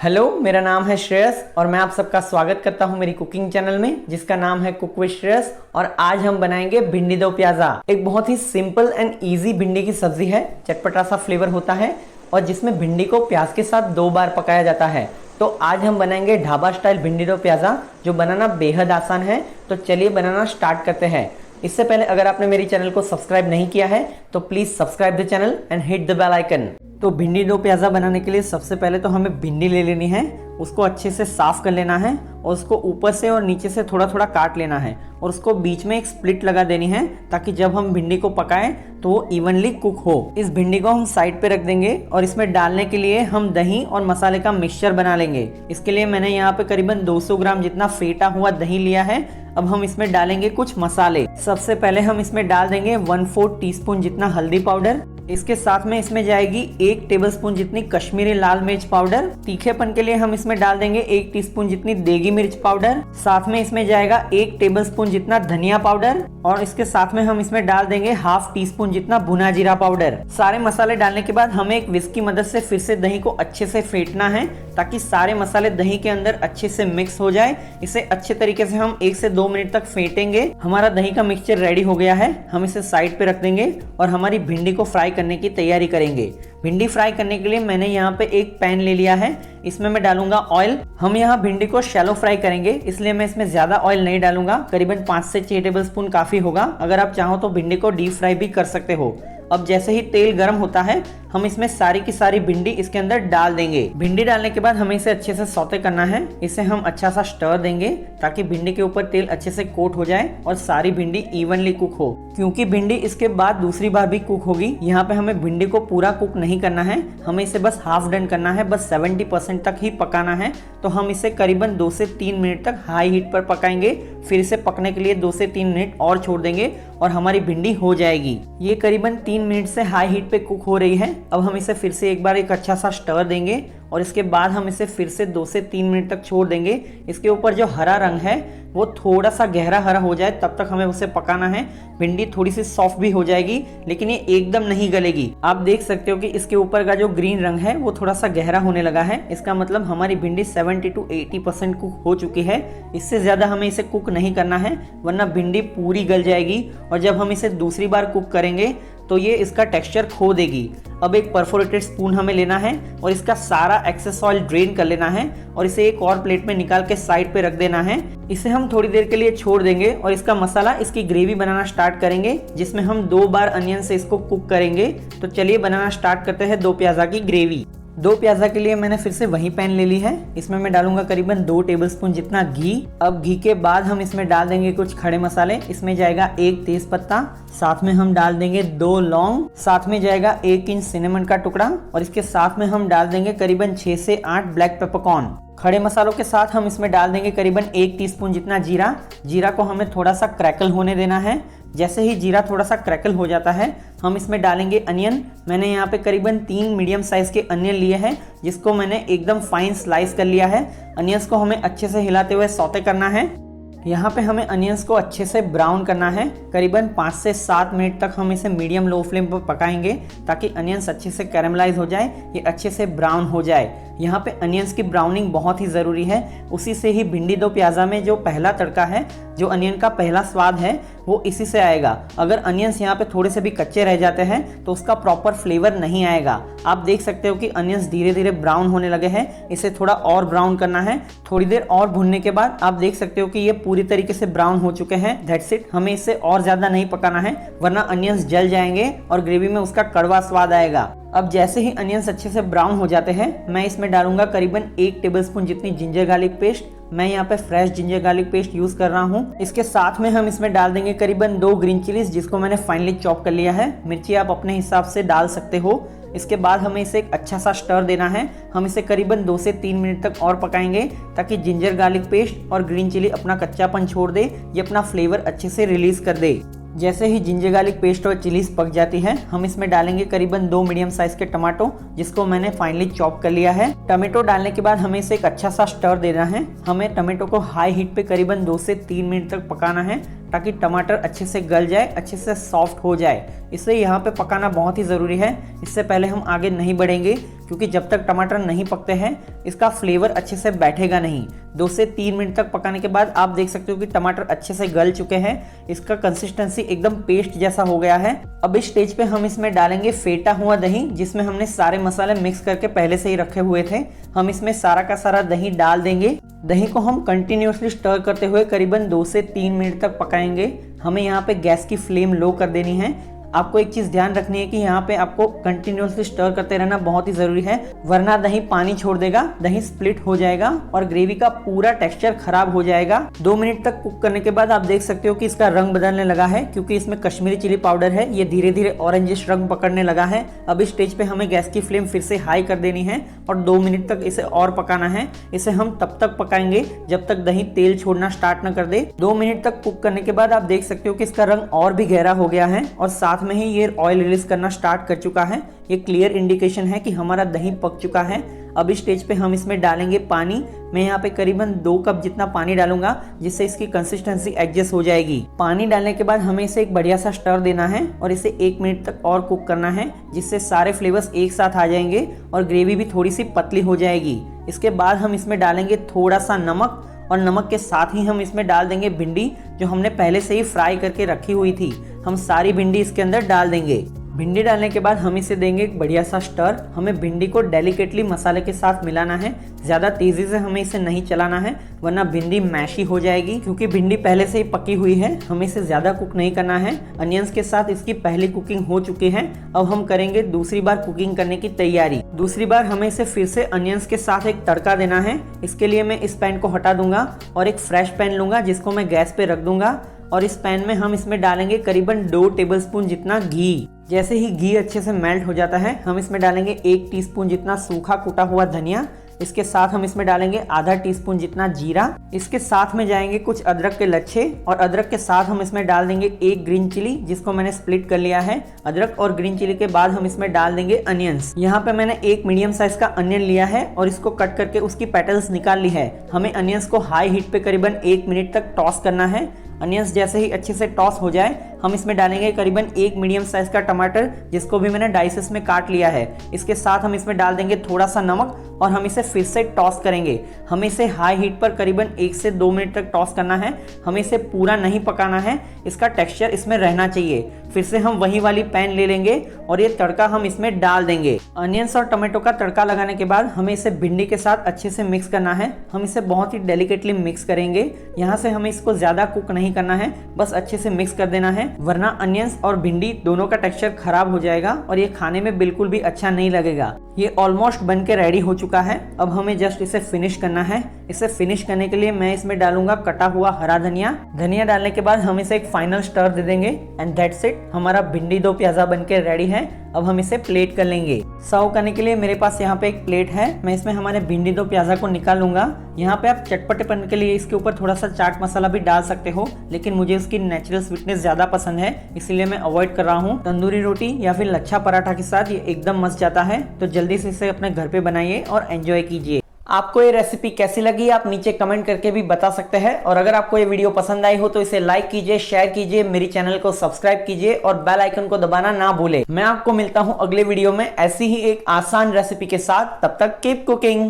Hello, मेरा नाम है श्रेयस और मैं आप सबका स्वागत करता हूं मेरी कुकिंग चैनल में जिसका नाम है कुक विद श्रेयस। और आज हम बनाएंगे भिंडी दो प्याजा। एक बहुत ही सिंपल एंड इजी भिंडी की सब्जी है। चटपटा सा फ्लेवर होता है और जिसमें भिंडी को प्याज के साथ 2 बार पकाया जाता है। तो आज हम बनाएंगे ढाबा स्टाइल भिंडी दो प्याजा, जो बनाना बेहद आसान है। तो चलिए बनाना स्टार्ट करते हैं। इससे पहले अगर आपने मेरी चैनल को सब्सक्राइब नहीं किया है तो please subscribe the channel and hit the bell icon. तो भिंडी दो प्याजा बनाने के लिए सबसे पहले तो हमें भिंडी ले लेनी है, उसको अच्छे से साफ कर लेना है और उसको ऊपर से और नीचे से थोड़ा थोड़ा काट लेना है और उसको बीच में एक स्प्लिट लगा देनी है ताकि जब हम भिंडी को पकाएं तो वो इवनली कुक हो। इस भिंडी को हम साइड पे रख देंगे और इसमें डालने के लिए हम दही और मसाले का मिक्सचर बना लेंगे। इसके लिए मैंने यहाँ पे करीबन 200 ग्राम जितना फेटा हुआ दही लिया है। अब हम इसमें डालेंगे कुछ मसाले। सबसे पहले हम इसमें डाल देंगे 1/4 टीस्पून जितना हल्दी पाउडर। इसके साथ में इसमें जाएगी 1 टेबलस्पून जितनी कश्मीरी लाल मिर्च पाउडर। तीखेपन के लिए हम इसमें डाल देंगे 1 टीस्पून जितनी देगी मिर्च पाउडर। साथ में इसमें जाएगा 1 टेबलस्पून जितना धनिया पाउडर और इसके साथ में हम इसमें डाल देंगे 1/2 टीस्पून जितना भुना जीरा पाउडर। सारे मसाले डालने के बाद हमें एक विस्क की मदद से फिर से दही को अच्छे से फेंटना है ताकि सारे मसाले दही के अंदर अच्छे से मिक्स हो जाए। इसे अच्छे तरीके से हम 1 से 2 मिनट तक फेंटेंगे। हमारा दही का मिक्सचर रेडी हो गया है। हम इसे साइड पे रख देंगे और हमारी भिंडी को फ्राई करने की तैयारी करेंगे। भिंडी फ्राई करने के लिए मैंने यहाँ पे एक पैन ले लिया है। इसमें मैं डालूंगा ऑयल। हम यहाँ भिंडी को शैलो फ्राई करेंगे इसलिए मैं इसमें ज्यादा ऑयल नहीं डालूंगा। करीबन 5 से 6 टेबलस्पून काफी होगा। अगर आप चाहो तो भिंडी को डीप फ्राई भी कर सकते हो। अब जैसे ही तेल गर्म होता है हम इसमें सारी की सारी भिंडी इसके अंदर डाल देंगे। भिंडी डालने के बाद हमें इसे अच्छे से सौते करना है। इसे हम अच्छा सा स्टर देंगे ताकि भिंडी के ऊपर तेल अच्छे से कोट हो जाए और सारी भिंडी इवनली कुक हो, क्योंकि भिंडी इसके बाद दूसरी बार भी कुक होगी। यहाँ पे हमें भिंडी को पूरा कुक नहीं करना है, हमें इसे बस हाफ डन करना है, बस 70% तक ही पकाना है। तो हम इसे करीबन 2 से 3 मिनट तक हाई हीट पर पकाएंगे। फिर इसे पकने के लिए 2 से 3 मिनट और छोड़ देंगे और हमारी भिंडी हो जाएगी। ये करीबन 3 मिनट से हाई हीट पे कुक हो रही है। अब हम इसे फिर से एक बार एक अच्छा सा स्टर देंगे और इसके बाद हम इसे फिर से 2 से 3 मिनट तक छोड़ देंगे। इसके ऊपर जो हरा रंग है वो थोड़ा सा गहरा हरा हो जाए तब तक हमें उसे पकाना है। भिंडी थोड़ी सी सॉफ्ट भी हो जाएगी लेकिन ये एकदम नहीं गलेगी। आप देख सकते हो कि इसके ऊपर का जो ग्रीन रंग है वो थोड़ा सा गहरा होने लगा है। इसका मतलब हमारी भिंडी 70 to 80% कुक हो चुकी है। इससे ज्यादा हमें इसे कुक नहीं करना है वरना भिंडी पूरी गल जाएगी और जब हम इसे दूसरी बार कुक करेंगे तो ये इसका टेक्सचर खो देगी। अब एक परफोरेटेड स्पून हमें लेना है और इसका सारा एक्सेस ऑयल ड्रेन कर लेना है और इसे एक और प्लेट में निकाल के साइड पे रख देना है। इसे हम थोड़ी देर के लिए छोड़ देंगे और इसका मसाला, इसकी ग्रेवी बनाना स्टार्ट करेंगे जिसमें हम 2 बार अनियन से इसको कुक करेंगे। तो चलिए बनाना स्टार्ट करते हैं दो प्याजा की ग्रेवी। दो प्याजा के लिए मैंने फिर से वही पैन ले ली है। इसमें मैं डालूंगा करीबन 2 टेबलस्पून जितना घी। अब घी के बाद हम इसमें डाल देंगे कुछ खड़े मसाले। इसमें जाएगा 1 तेज पत्ता, साथ में हम डाल देंगे 2 लौंग, साथ में जाएगा 1 इंच सिनेमन का टुकड़ा और इसके साथ में हम डाल देंगे करीबन 6 से 8 ब्लैक पेपरकॉर्न। खड़े मसालों के साथ हम इसमें डाल देंगे करीबन 1 टीस्पून जितना जीरा। जीरा को हमें थोड़ा सा क्रैकल होने देना है। जैसे ही जीरा थोड़ा सा क्रैकल हो जाता है हम इसमें डालेंगे अनियन। मैंने यहाँ पे करीबन 3 मीडियम साइज के अनियन लिए हैं जिसको मैंने एकदम फाइन स्लाइस कर लिया है। अनियंस को हमें अच्छे से हिलाते हुए सौते करना है। यहाँ पे हमें अनियंस को अच्छे से ब्राउन करना है। करीबन 5 से 7 मिनट तक हम इसे मीडियम लो फ्लेम पर पकाएंगे ताकि अनियंस अच्छे से कैरेमलाइज हो जाए, ये अच्छे से ब्राउन हो जाए। यहाँ पे अनियंस की ब्राउनिंग बहुत ही ज़रूरी है। उसी से ही भिंडी दो प्याजा में जो पहला तड़का है, जो अनियन का पहला स्वाद है, वो इसी से आएगा। अगर अनियंस यहाँ पे थोड़े से भी कच्चे रह जाते हैं तो उसका प्रॉपर फ्लेवर नहीं आएगा। आप देख सकते हो कि अनियंस धीरे धीरे ब्राउन होने लगे हैं। इसे थोड़ा और ब्राउन करना है। थोड़ी देर और भुनने के बाद आप देख सकते हो कि ये पूरी तरीके से ब्राउन हो चुके हैं। That's it. हमें इसे और ज़्यादा नहीं पकाना है वरना अनियंस जल जाएंगे और ग्रेवी में उसका कड़वा स्वाद आएगा। अब जैसे ही अनियंस अच्छे से ब्राउन हो जाते हैं मैं इसमें डालूंगा करीबन 1 टेबलस्पून जितनी जिंजर गार्लिक पेस्ट। मैं यहाँ पे fresh ginger garlic paste use कर रहा हूँ। इसके साथ में हम इसमें डाल देंगे करीबन 2 ग्रीन चिलीज जिसको मैंने फाइनली चॉप कर लिया है। मिर्ची आप अपने हिसाब से डाल सकते हो। इसके बाद हमें इसे एक अच्छा सा स्टर देना है। हम इसे करीबन 2 से 3 मिनट तक और पकाएंगे ताकि जिंजर गार्लिक पेस्ट और ग्रीन चिली अपना कच्चापन छोड़ दे, ये अपना फ्लेवर अच्छे से रिलीज कर दे। जैसे ही जिंजर गार्लिक पेस्ट और चिलीज पक जाती है हम इसमें डालेंगे करीबन 2 मीडियम साइज के टमाटो जिसको मैंने फाइनली चॉप कर लिया है। टमाटो डालने के बाद हमें इसे एक अच्छा सा स्टर देना है। हमें टमाटो को हाई हीट पे करीबन 2 से 3 मिनट तक पकाना है ताकि टमाटर अच्छे से गल जाए, अच्छे से सॉफ्ट हो जाए। इसे यहाँ पे पकाना बहुत ही ज़रूरी है। इससे पहले हम आगे नहीं बढ़ेंगे क्योंकि जब तक टमाटर नहीं पकते हैं इसका फ्लेवर अच्छे से बैठेगा नहीं। 2 से 3 मिनट तक पकाने के बाद आप देख सकते हो कि टमाटर अच्छे से गल चुके हैं। इसका कंसिस्टेंसी एकदम पेस्ट जैसा हो गया है। अब इस स्टेज पे हम इसमें डालेंगे फेटा हुआ दही, जिसमें हमने सारे मसाले मिक्स करके पहले से ही रखे हुए थे। हम इसमें सारा का सारा दही डाल देंगे। दही को हम कंटिन्यूअसली स्टर करते हुए करीबन 2 से 3 मिनट तक पकाएंगे। हमें यहाँ पे गैस की फ्लेम लो कर देनी है। आपको एक चीज़ ध्यान रखनी है कि यहाँ पे आपको कंटिन्यूअसली स्टर करते रहना बहुत ही ज़रूरी है, वरना दही पानी छोड़ देगा, दही स्प्लिट हो जाएगा और ग्रेवी का पूरा टेक्सचर खराब हो जाएगा। 2 मिनट तक कुक करने के बाद आप देख सकते हो कि इसका रंग बदलने लगा है, क्योंकि इसमें कश्मीरी चिली पाउडर है। ये धीरे धीरे ऑरेंजिश रंग पकड़ने लगा है। अब इस स्टेज पे हमें गैस की फ्लेम फिर से हाई कर देनी है और 2 मिनट तक इसे और पकाना है। इसे हम तब तक पकाएंगे जब तक दही तेल छोड़ना स्टार्ट न कर दे। 2 मिनट तक कुक करने के बाद आप देख सकते हो कि इसका रंग और भी गहरा हो गया है और साथ में ही ये ऑयल रिलीज करना स्टार्ट कर चुका है। ये क्लियर इंडिकेशन है कि हमारा दही पक चुका है। अब इस स्टेज पे हम इसमें डालेंगे पानी। मैं यहाँ पे करीबन 2 कप जितना पानी डालूंगा, जिससे इसकी कंसिस्टेंसी एडजस्ट हो जाएगी। पानी डालने के बाद हमें इसे एक बढ़िया सा स्टर देना है और इसे 1 मिनट तक और कुक करना है, जिससे सारे फ्लेवर्स एक साथ आ जाएंगे और ग्रेवी भी थोड़ी सी पतली हो जाएगी। इसके बाद हम इसमें डालेंगे थोड़ा सा नमक और नमक के साथ ही हम इसमें डाल देंगे भिंडी, जो हमने पहले से ही फ्राई करके रखी हुई थी। हम सारी भिंडी इसके अंदर डाल देंगे। भिंडी डालने के बाद हम इसे देंगे एक बढ़िया सा स्टर। हमें भिंडी को डेलिकेटली मसाले के साथ मिलाना है। ज़्यादा तेज़ी से हमें इसे नहीं चलाना है, वरना भिंडी मैशी हो जाएगी। क्योंकि भिंडी पहले से ही पकी हुई है, हमें इसे ज़्यादा कुक नहीं करना है। अनियंस के साथ इसकी पहली कुकिंग हो चुकी है। अब हम करेंगे दूसरी बार कुकिंग करने की तैयारी। दूसरी बार हमें इसे फिर से अनियंस के साथ एक तड़का देना है। इसके लिए मैं इस पैन को हटा दूंगा और एक फ्रेश पैन लूंगा, जिसको मैं गैस पे रख दूंगा और इस पैन में हम इसमें डालेंगे करीबन 2 टेबलस्पून जितना घी। जैसे ही घी अच्छे से मेल्ट हो जाता है, हम इसमें डालेंगे 1 टीस्पून जितना सूखा कुटा हुआ धनिया। इसके साथ हम इसमें डालेंगे आधा टीस्पून जितना जीरा। इसके साथ में जाएंगे कुछ अदरक के लच्छे और अदरक के साथ हम इसमें डाल देंगे 1 ग्रीन चिली, जिसको मैंने स्प्लिट कर लिया है। अदरक और ग्रीन चिली के बाद हम इसमें डाल देंगे अनियंस। यहाँ पे मैंने एक मीडियम साइज का अनियन लिया है और इसको कट करके उसकी पेटल्स निकाल ली है। हमें अनियंस को हाई हीट पे करीबन 1 मिनट तक टॉस करना है। अनियंस जैसे ही अच्छे से टॉस हो जाए, हम इसमें डालेंगे करीबन 1 मीडियम साइज का टमाटर, जिसको भी मैंने डाइसेस में काट लिया है। इसके साथ हम इसमें डाल देंगे थोड़ा सा नमक और हम इसे फिर से टॉस करेंगे। हमें इसे हाई हीट पर करीबन 1 से 2 मिनट तक टॉस करना है। हमें इसे पूरा नहीं पकाना है, इसका टेक्सचर इसमें रहना चाहिए। फिर से हम वही वाली पैन ले लेंगे और ये तड़का हम इसमें डाल देंगे। अनियंस और टमाटो का तड़का लगाने के बाद हमें इसे भिंडी के साथ अच्छे से मिक्स करना है। हम इसे बहुत ही डेलिकेटली मिक्स करेंगे। यहाँ से हमें इसको ज्यादा कुक नहीं करना है, बस अच्छे से मिक्स कर देना है, वरना अनियंस और भिंडी दोनों का टेक्सचर खराब हो जाएगा और ये खाने में बिल्कुल भी अच्छा नहीं लगेगा। ये ऑलमोस्ट बन के रेडी हो चुका है। अब हमें जस्ट इसे फिनिश करना है। इसे फिनिश करने के लिए मैं इसमें डालूंगा कटा हुआ हरा धनिया। धनिया डालने के बाद हम इसे एक फाइनल स्टर दे देंगे एंड दैट्स इट। हमारा भिंडी दो प्याजा बन के रेडी है। अब हम इसे प्लेट कर लेंगे। सर्व करने के लिए मेरे पास यहाँ पे एक प्लेट है। मैं इसमें हमारे भिंडी दो प्याजा को निकाल लूंगा। यहाँ पे आप चटपटेपन के लिए इसके ऊपर थोड़ा सा चाट मसाला भी डाल सकते हो, लेकिन मुझे उसकी नेचुरल स्वीटनेस ज्यादा पसंद है, इसीलिए मैं अवॉइड कर रहा हूँ। तंदूरी रोटी या फिर लच्छा पराठा के साथ ये एकदम मस्त जाता है। तो जल्दी से इसे अपने घर पे बनाइए और एंजॉय कीजिए। आपको ये रेसिपी कैसी लगी आप नीचे कमेंट करके भी बता सकते हैं। और अगर आपको ये वीडियो पसंद आई हो तो इसे लाइक कीजिए, शेयर कीजिए, मेरी चैनल को सब्सक्राइब कीजिए और बेल आइकन को दबाना ना भूले। मैं आपको मिलता हूं अगले वीडियो में ऐसी ही एक आसान रेसिपी के साथ। तब तक कीप कुकिंग।